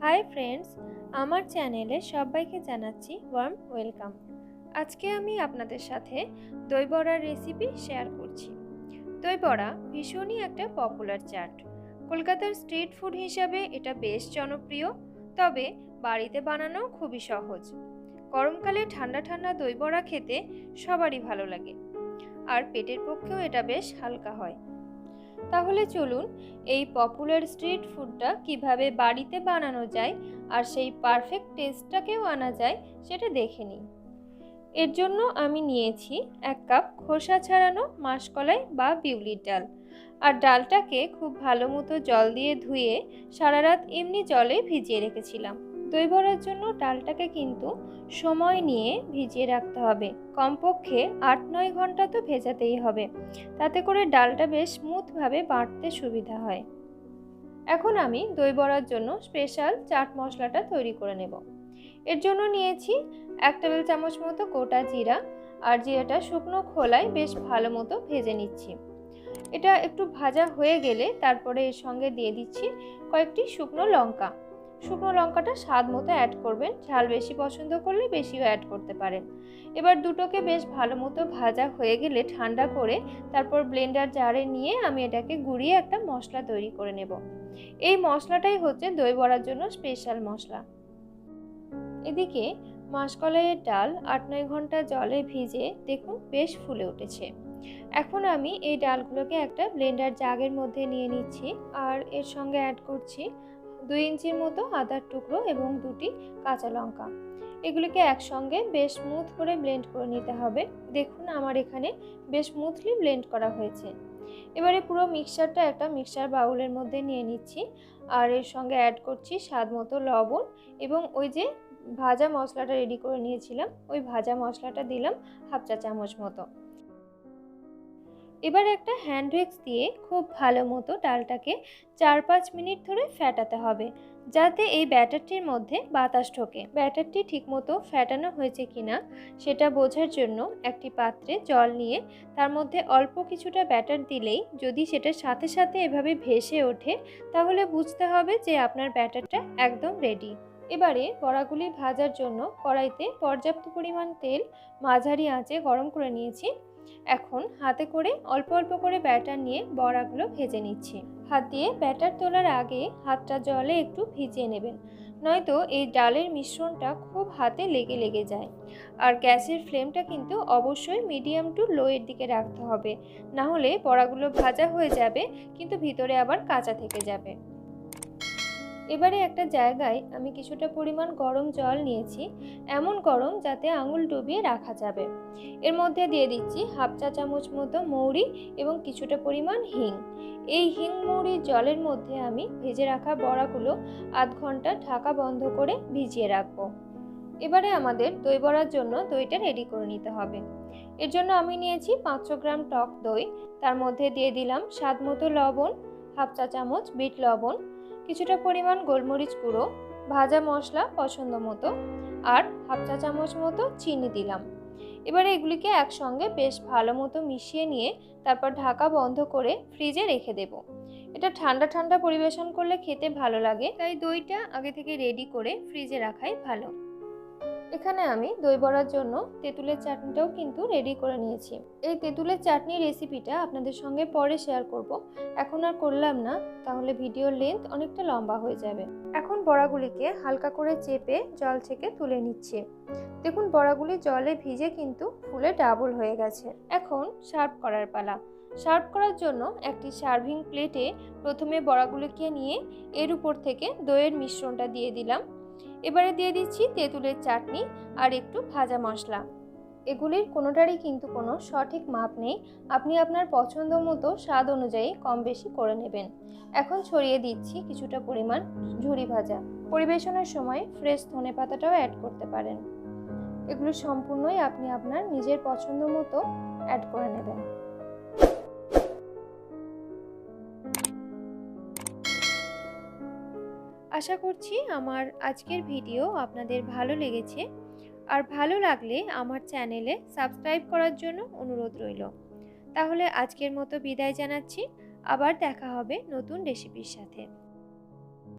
Hi friends, আমার চ্যানেলে সবাইকে জানাচ্ছি ওয়ার্ম ওয়েলকাম। আজকে আমি আপনাদের সাথে দই বড়ার রেসিপি শেয়ার করছি। দই বড়া ভীষণই একটা পপুলার চাট। কলকাতার স্ট্রিট ফুড হিসাবে এটা বেশ জনপ্রিয়, তবে বাড়িতে বানানো খুবই সহজ। গরমকালে ঠান্ডা ঠান্ডা দই বড়া খেতে সবারই ভালো লাগে, আর পেটের পক্ষেও এটা বেশ হালকা হয়। তাহলে চলুন এই পপুলার স্ট্রিট ফুডটা কিভাবে বাড়িতে বানানো যায় আর সেই পারফেক্ট টেস্টটাকেও আনা যায় সেটা দেখে নিই। এর জন্য আমি নিয়েছি 1 কাপ খোসা ছাড়ানো মাসকলাই বা বিউলির ডাল, আর ডালটাকে খুব ভালো মতো জল দিয়ে ধুয়ে সারা রাত এমনি জলে ভিজিয়ে রেখেছিলাম। দই বড়ার জন্য ডালটাকে কিন্তু সময় নিয়ে ভিজিয়ে রাখতে হবে, কমপক্ষে 8-9 ঘন্টা তো ভেজাতেই হবে, তাতে করে ডালটা বেশ স্মুথভাবে বাটতে সুবিধা হয়। এখন আমি দই বড়ার জন্য স্পেশাল চাট মশলাটা তৈরি করে নেব। এর জন্য নিয়েছি 1 টেবিল চামচ মতো গোটা জিরা, আর জিরাটা শুকনো খোলায় বেশ ভালো মতো ভেজে নিচ্ছি। এটা একটু ভাজা হয়ে গেলে তারপরে এর সঙ্গে দিয়ে দিচ্ছি কয়েকটি শুকনো লঙ্কা। শুকনো লঙ্কাটা স্বাদ মতো অ্যাড করবেন, ঝাল বেশি পছন্দ করলে বেশিও অ্যাড করতে পারেন। এবার দুটোকে বেশ ভালো মতো ভাজা হয়ে গেলে ঠান্ডা করে তারপর ব্লেন্ডার জারে নিয়ে আমি এটাকে গুঁড়িয়ে একটা মশলা তৈরি করে নেব। এই মশলাটাই হচ্ছে দই বড়ার জন্য স্পেশাল মশলা। এদিকে মাসকলাইয়ের ডাল 8-9 ঘন্টা জলে ভিজে দেখুন বেশ ফুলে উঠেছে। এখন আমি এই ডালগুলোকে একটা ব্লেন্ডার জাগের মধ্যে নিয়ে নিচ্ছি, আর এর সঙ্গে অ্যাড করছি 2 ইঞ্চির মতো আদার টুকরো এবং 2টি কাঁচা লঙ্কা। এগুলিকে একসঙ্গে বেশ স্মুথ করে ব্লেন্ড করে নিতে হবে। দেখুন আমার এখানে বেশ স্মুথলি ব্লেন্ড করা হয়েছে। এবারে পুরো মিক্সচারটা একটা মিক্সচার বাউলের মধ্যে নিয়ে নিচ্ছি, আর এর সঙ্গে অ্যাড করছি স্বাদ মতো লবণ, এবং ওই যে ভাজা মশলাটা রেডি করে নিয়েছিলাম ওই ভাজা মশলাটা দিলাম 1/2 চা চামচ মতো। এবার একটা হ্যান্ড উইক্স দিয়ে খুব ভালো মতো ডালটাকে 4-5 মিনিট ধরে ফ্যাটাতে হবে, যাতে এই ব্যাটারটির মধ্যে বাতাস ঢোকে। ব্যাটারটি ঠিকমতো ফ্যাটানো হয়েছে কিনা সেটা বোঝার জন্য একটি পাত্রে জল নিয়ে তার মধ্যে অল্প কিছুটা ব্যাটার দিলেই যদি সেটা সাথে সাথে এভাবে ভেসে ওঠে, তাহলে বুঝতে হবে যে আপনার ব্যাটারটা একদম রেডি। এবারে বড়াগুলি ভাজার জন্য কড়াইতে পর্যাপ্ত পরিমাণ তেল মাঝারি আঁচে গরম করে নিয়েছি। এখন হাতে করে অল্প অল্প করে ব্যাটার নিয়ে বড়াগুলো ভেজে নিচ্ছি। হাত দিয়ে ব্যাটার তোলার আগে হাতটা জলে একটু ভিজিয়ে নেবেন, নয়তো এই ডালের মিশ্রণটা খুব হাতে লেগে লেগে যায়। আর গ্যাসের ফ্লেমটা কিন্তু অবশ্যই মিডিয়াম টু লো এর দিকে রাখতে হবে, না হলে বড়াগুলো ভাজা হয়ে যাবে কিন্তু ভিতরে আবার কাঁচা থেকে যাবে। এবারে একটা জায়গায় আমি কিছুটা পরিমাণ গরম জল নিয়েছি, এমন গরম যাতে আঙুল ডুবিয়ে রাখা যাবে। এর মধ্যে দিয়ে দিচ্ছি 1/2 চা চামচ মতো মৌরি এবং কিছুটা পরিমাণ হিং। এই হিং মৌরির জলের মধ্যে আমি ভেজে রাখা বড়াগুলো আধ ঘন্টা ঢাকা বন্ধ করে ভিজিয়ে রাখবো। এবারে আমাদের দই বড়ার জন্য দইটা রেডি করে নিতে হবে। এর জন্য আমি নিয়েছি 500 গ্রাম টক দই, তার মধ্যে দিয়ে দিলাম স্বাদ মতো লবণ, 1/2 চা চামচ বিট লবণ, কিছুটা পরিমাণ গোলমরিচ গুঁড়ো, ভাজা মশলা পছন্দ মতো, আর 1/2 চা চামচ মতো চিনি দিলাম। এবারে এগুলিকে একসঙ্গে বেশ ভালো মতো মিশিয়ে নিয়ে তারপর ঢাকা বন্ধ করে ফ্রিজে রেখে দেব। এটা ঠান্ডা ঠান্ডা পরিবেশন করলে খেতে ভালো লাগে, তাই দইটা আগে থেকে রেডি করে ফ্রিজে রাখাই ভালো। এখানে আমি দই বড়ার জন্য তেঁতুলের চাটনিটাও কিন্তু রেডি করে নিয়েছি। এই তেঁতুলের চাটনি রেসিপিটা আপনাদের সঙ্গে পরে শেয়ার করব, এখন আর করলাম না, তাহলে ভিডিওর লেন্থ অনেকটা লম্বা হয়ে যাবে। এখন বড়াগুলিকে হালকা করে চেপে জল থেকে তুলে নিচ্ছি। দেখুন বড়াগুলি জলে ভিজে কিন্তু ফুলে ডাবল হয়ে গেছে। এখন সার্ভ করার পালা। সার্ভ করার জন্য একটি সার্ভিং প্লেটে প্রথমে বড়াগুলিকে নিয়ে এর উপর থেকে দইয়ের মিশ্রণটা দিয়ে দিলাম। এবারে দিয়ে দিচ্ছি তেঁতুলের চাটনি আর একটু ভাজা মশলা। এগুলির কোনোটারই কিন্তু কোনো সঠিক মাপ নেই, আপনি আপনার পছন্দ মতো স্বাদ অনুযায়ী কম বেশি করে নেবেন। এখন ছড়িয়ে দিচ্ছি কিছুটা পরিমাণ ঝুরি ভাজা। পরিবেশনের সময় ফ্রেশ ধনেপাতাটাও অ্যাড করতে পারেন। এগুলো সম্পূর্ণই আপনি আপনার নিজের পছন্দ মতো অ্যাড করে নেবেন। আশা করছি আমার আজকের ভিডিও আপনাদের ভালো লেগেছে, আর ভালো লাগলে আমার চ্যানেলে সাবস্ক্রাইব করার জন্য অনুরোধ রইল। তাহলে আজকের মতো বিদায় জানাচ্ছি, আবার দেখা হবে নতুন রেসিপির সাথে।